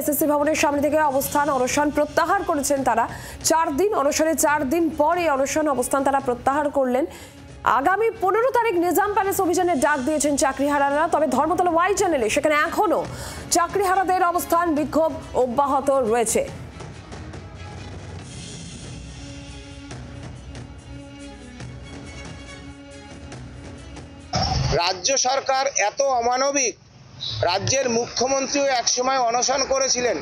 SSC ভবনের সামনে থেকে অবস্থান অনশন প্রত্যাহার করেছেন তারা। 4 দিন অনশনে 4 দিন পরে অনশন অবস্থান তারা প্রত্যাহার করলেন। আগামী 15 তারিখ নিজাম প্যালেস অভিযানের ডাক দিয়েছেন চাকরিহারারা। তবে ধর্মতলা ওয়াই চ্যানেলে সেখানে এখনো চাকরিহারাদের অবস্থান বিক্ষোভ অব্যাহত রয়েছে। রাজ্য সরকার এত অমানবিক, রাজ্যের মুখ্যমন্ত্রীও একসময় অনশন করেছিলেন।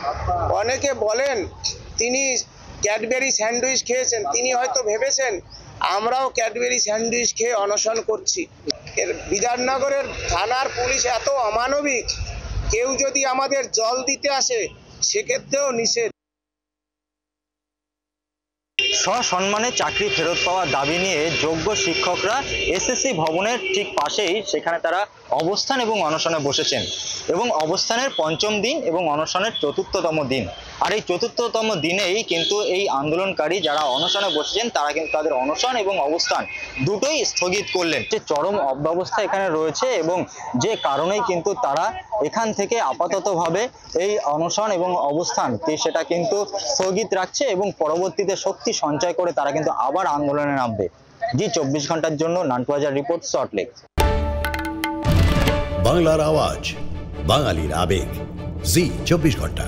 অনেকে বলেন তিনি ক্যাডবেরি স্যান্ডউইচ খেয়েছেন, তিনি হয়তো ভেবেছেন আমরাও ক্যাডবেরি স্যান্ডউইচ খেয়ে অনশন করছি। বিধাননগরের থানার পুলিশ এত অমানবিক, কেউ যদি আমাদের জল দিতে আসে সেক্ষেত্রেও নিষেধ। সসম্মানে চাকরি ফেরত পাওয়ার দাবি নিয়ে যোগ্য শিক্ষকরা এসএসসি ভবনের ঠিক পাশেই সেখানে তারা অবস্থান এবং অনশনে বসেছেন এবং অবস্থানের 5ম দিন এবং অনশনের 4র্থতম দিন। আর এই 4র্থতম দিনেই কিন্তু এই আন্দোলনকারী যারা অনশনে বসেছেন তারা কিন্তু তাদের অনশন এবং অবস্থান দুটোই স্থগিত করলেন। যে চরম অব্যবস্থা এখানে রয়েছে এবং যে কারণেই কিন্তু তারা এখান থেকে আপাততভাবে এই অনশন এবং অবস্থান সেটা কিন্তু স্থগিত রাখছে এবং পরবর্তীতে শক্তি সঞ্চয় করে তারা কিন্তু আবার আন্দোলনে নামবে। জি 24 ঘন্টার জন্য নান্টু হাজার রিপোর্ট, সল্টলেক। বাংলার আওয়াজ, বাঙালির আবেগ, জি 24 ঘন্টা।